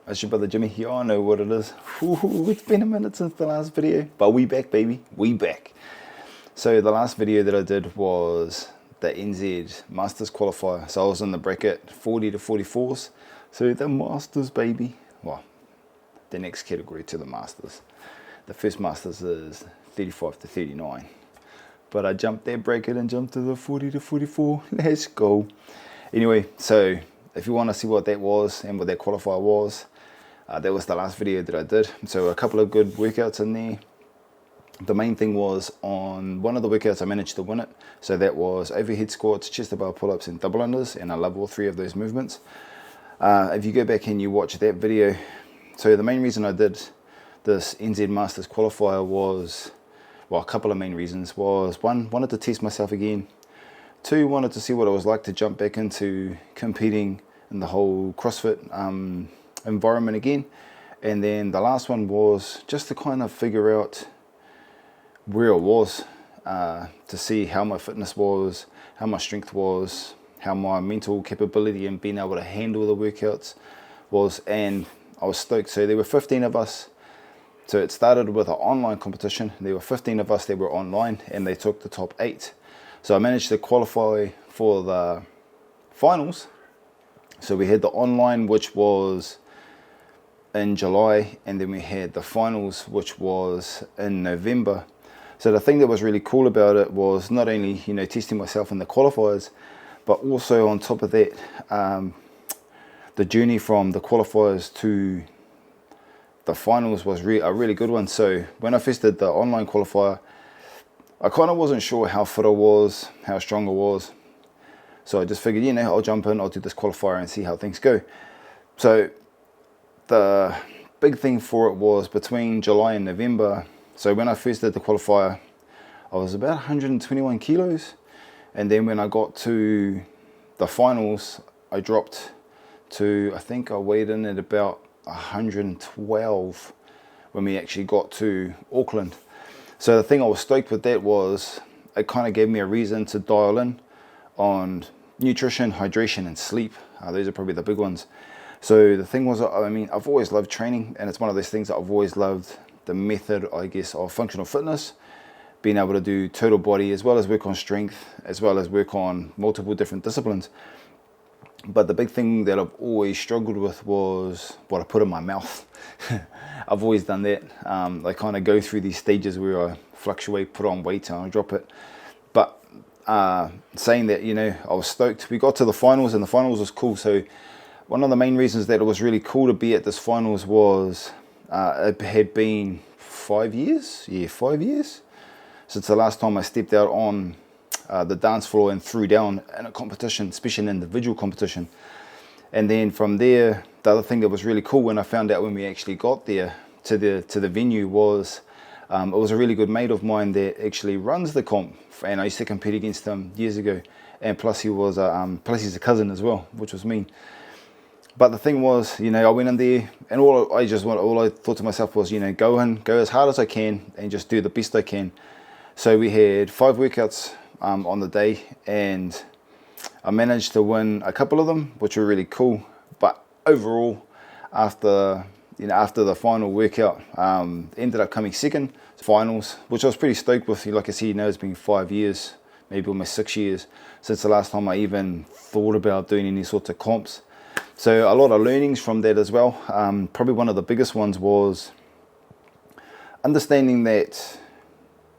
It's your brother Jimmy. Y'all know what it is. Ooh, it's been a minute since the last video, but we back, baby. We back. So the last video that I did was the NZ Masters qualifier. So I was in the bracket 40 to 44s. So the Masters, baby. Well, the next category to the Masters. The first Masters is 35 to 39. But I jumped that bracket and jumped to the 40 to 44. Let's go. Anyway, so if you want to see what that was and what that qualifier was, that was the last video that I did. So a couple of good workouts in there. The main thing was on one of the workouts I managed to win it. So that was overhead squats, chest to bar pull-ups and double unders, and I love all three of those movements. If you go back and you watch that video, so the main reason I did this NZ Masters qualifier was, well, a couple of main reasons. Was one, wanted to test myself again. Two, wanted to see what it was like to jump back into competing in the whole CrossFit environment again. And then the last one was just to kind of figure out where I was, to see how my fitness was, how my strength was, how my mental capability and being able to handle the workouts was. And I was stoked. So there were 15 of us. So it started with an online competition. There were 15 of us that were online, and they took the top 8. So I managed to qualify for the finals. So we had the online, which was in July, and then we had the finals, which was in November. So the thing that was really cool about it was not only, testing myself in the qualifiers, but also on top of that, the journey from the qualifiers to the finals was a really good one. So when I first did the online qualifier, I kind of wasn't sure how fit I was, how strong I was. So I just figured, I'll jump in, I'll do this qualifier and see how things go. So the big thing for it was between July and November. So when I first did the qualifier, I was about 121 kilos. And then when I got to the finals, I dropped to, I think I weighed in at about 112 when we actually got to Auckland. So the thing I was stoked with that was it kind of gave me a reason to dial in on nutrition, hydration and sleep. Those are probably the big ones. So the thing was, I've always loved training, and it's one of those things that I've always loved, the method, I guess, of functional fitness, being able to do total body as well as work on strength, as well as work on multiple different disciplines. But the big thing that I've always struggled with was what I put in my mouth. I've always done that. I kind of go through these stages where I fluctuate, put on weight and I drop it. But saying that, I was stoked. We got to the finals, and the finals was cool. So one of the main reasons that it was really cool to be at this finals was it had been 5 years. Yeah, 5 years since the last time I stepped out on the dance floor and threw down in a competition, especially an individual competition. And then from there, the other thing that was really cool when I found out when we actually got there to the venue was it was a really good mate of mine that actually runs the comp, and I used to compete against him years ago. And plus he was plus he's a cousin as well, which was me. But the thing was, I went in there, and all I thought to myself was, go as hard as I can and just do the best I can. So we had 5 workouts on the day, and I managed to win a couple of them, which were really cool. But overall, after the final workout, ended up coming second to finals, which I was pretty stoked with. Like I said, it's been 5 years, maybe almost 6 years since the last time I even thought about doing any sorts of comps. So a lot of learnings from that as well. Probably one of the biggest ones was understanding that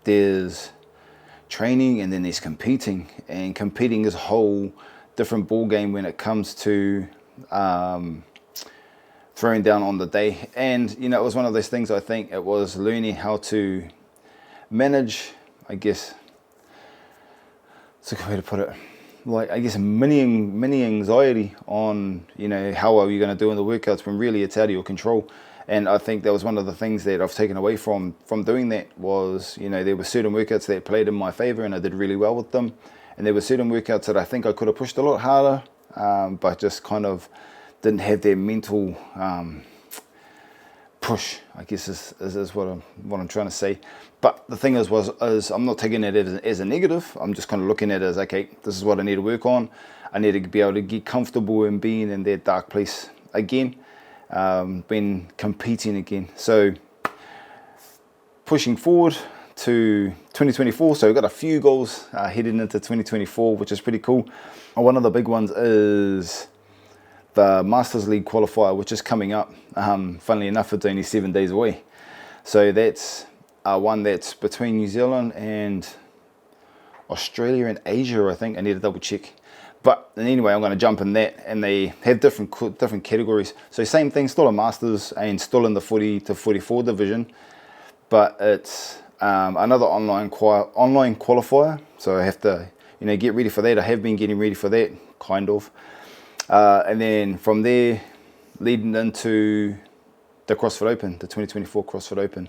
there's training and then there's competing, and competing is a whole different ball game when it comes to throwing down on the day. And it was one of those things. I think it was learning how to manage, I guess it's a good way to put it, mini anxiety on how are you going to do in the workouts when really it's out of your control. And I think that was one of the things that I've taken away from doing that was, there were certain workouts that played in my favor and I did really well with them. And there were certain workouts that I think I could have pushed a lot harder, but just kind of didn't have their mental push, I guess is what I'm trying to say. But the thing is I'm not taking it as a negative. I'm just kind of looking at it as, okay, this is what I need to work on. I need to be able to get comfortable in being in that dark place again. been competing again. So pushing forward to 2024, so we've got a few goals heading into 2024, which is pretty cool. One of the big ones is the Masters League qualifier, which is coming up. Funnily enough, it's only 7 days away. So that's one that's between New Zealand and Australia and Asia, I think. I need to double check. But anyway, I'm going to jump in that, and they have different categories. So same thing, still a Masters and still in the 40 to 44 division, but it's another online qualifier. So I have to, get ready for that. I have been getting ready for that, kind of. And then from there, leading into the CrossFit Open, the 2024 CrossFit Open,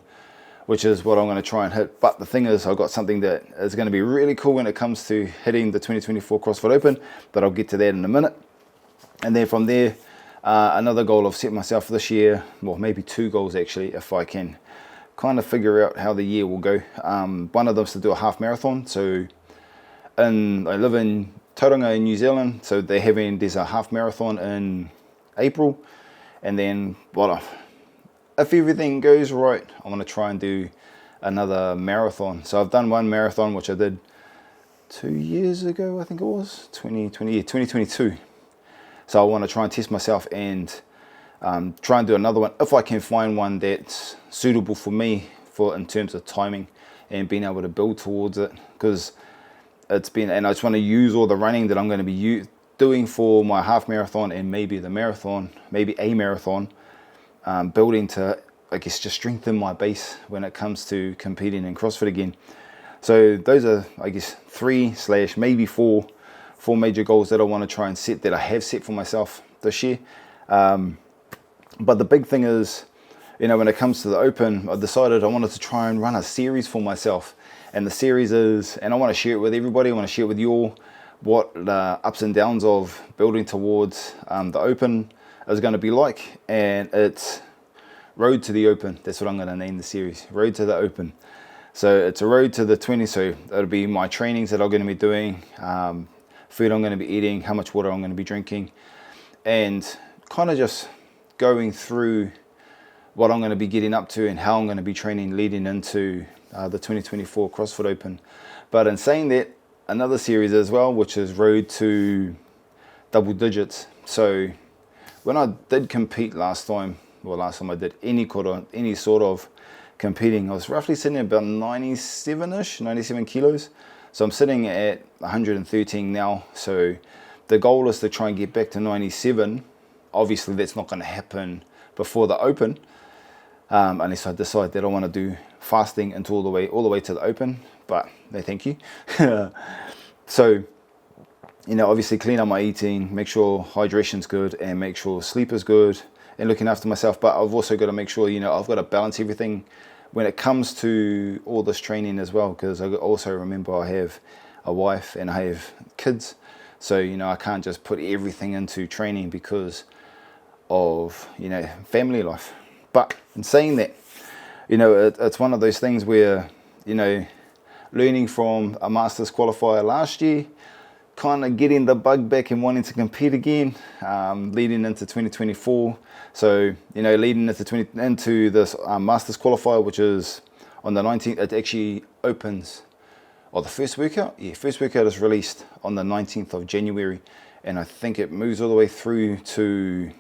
which is what I'm going to try and hit. But the thing is, I've got something that is going to be really cool when it comes to hitting the 2024 CrossFit Open, but I'll get to that in a minute. And then from there, another goal I've set myself this year, well, maybe 2 goals actually, if I can kind of figure out how the year will go. One of them is to do a half marathon. So I live in Tauranga in New Zealand, so there's a half marathon in April, and then if everything goes right, I want to try and do another marathon. So I've done one marathon, which I did 2 years ago, I think it was 2022. So I want to try and test myself and try and do another one if I can find one that's suitable for me in terms of timing and being able to build towards it, because and I just want to use all the running that I'm going to be doing for my half marathon and maybe a marathon, building to, I guess, just strengthen my base when it comes to competing in CrossFit again. So those are, I guess, 3/ maybe 4 major goals that I want to try and set, that I have set for myself this year. But the big thing is, when it comes to the Open, I decided I wanted to try and run a series for myself. And the series is, and I want to share it with everybody, I want to share it with you all, what the ups and downs of building towards the Open is going to be like. And it's Road to the Open. That's what I'm going to name the series, Road to the Open. So it's a road to the 20, so it'll be my trainings that I'm going to be doing, food I'm going to be eating, how much water I'm going to be drinking, and kind of just going through what I'm going to be getting up to and how I'm going to be training leading into the 2024 CrossFit Open. But in saying that, another series as well, which is Road to Double Digits. So when I did compete last time I did any sort of competing, I was roughly sitting at about 97 kilos. So I'm sitting at 113 now. So the goal is to try and get back to 97. Obviously that's not going to happen before the Open, unless I decide that I want to do fasting until all the way to the Open. But no, thank you. So, obviously clean up my eating, make sure hydration's good, and make sure sleep is good, and looking after myself. But I've also got to make sure, I've got to balance everything when it comes to all this training as well, because I also remember I have a wife and I have kids. So, I can't just put everything into training because of, family life. But in saying that, it's one of those things where, learning from a Masters qualifier last year, kind of getting the bug back and wanting to compete again, leading into 2024. So, leading into this Masters qualifier, which is on the 19th, it actually opens, or the first workout? Yeah, first workout is released on the 19th of January, and I think it moves all the way through to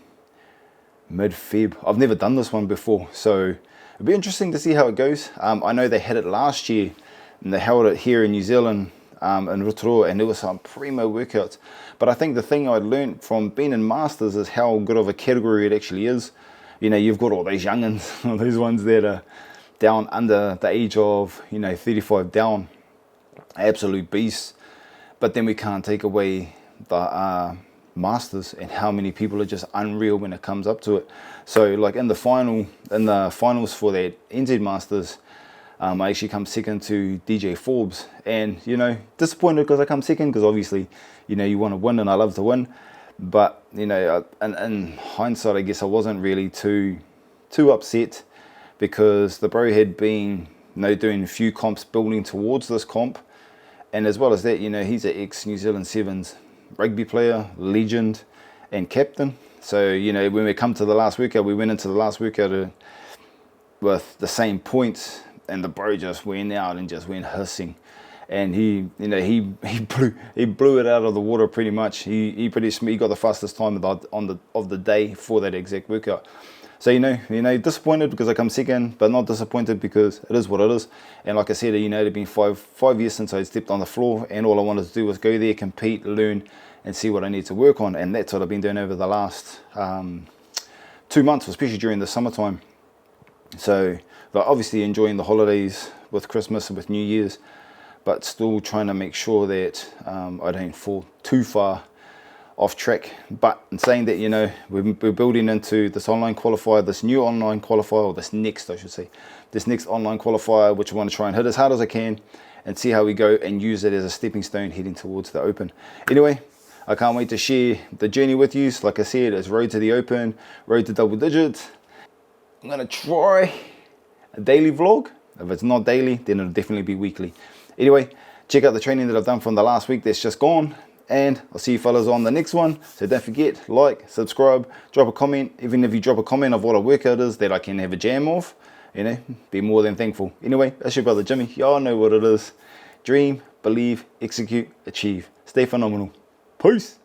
mid-Feb. I've never done this one before, so it'll be interesting to see how it goes. I know they had it last year, and they held it here in New Zealand, in Rotorua, and there was some primo workouts. But I think the thing I learned from being in Masters is how good of a category it actually is. You've got all these youngins, all these ones that are down under the age of, 35 down, absolute beasts. But then we can't take away the Masters and how many people are just unreal when it comes up to it. So like in the finals for that NZ Masters, I actually come second to DJ Forbes, and disappointed because I come second, because obviously you want to win and I love to win. But in hindsight, I guess I wasn't really too upset, because the bro had been doing a few comps building towards this comp, and as well as that, he's an ex New Zealand Sevens rugby player, legend and captain. So, you know, when we come to the last workout, we went into the last workout with the same points, and the bro just went out and just went hissing. And he blew it out of the water pretty much. He got the fastest time of the day for that exact workout. So you know, disappointed because I come second, but not disappointed because it is what it is. And like I said, you know, it had been five years since I stepped on the floor, and all I wanted to do was go there, compete, learn, and see what I need to work on. And that's what I've been doing over the last 2 months, especially during the summertime. So, but obviously enjoying the holidays with Christmas and with New Year's, but still trying to make sure that I don't fall too far off track. But in saying that, you know, we're building into this online qualifier, this new online qualifier, or this next online qualifier, which I want to try and hit as hard as I can and see how we go, and use it as a stepping stone heading towards the Open. Anyway, I can't wait to share the journey with you. Like I said, it's road to the Open, road to double digits. I'm going to try a daily vlog. If it's not daily, then it'll definitely be weekly. Anyway, check out the training that I've done from the last week that's just gone, and I'll see you fellas on the next one. So don't forget, like, subscribe, drop a comment. Even if you drop a comment of what a workout is that I can have a jam of, you know, be more than thankful. Anyway, that's your brother Jimmy. Y'all know what it is. Dream, believe, execute, achieve. Stay phenomenal. Peace.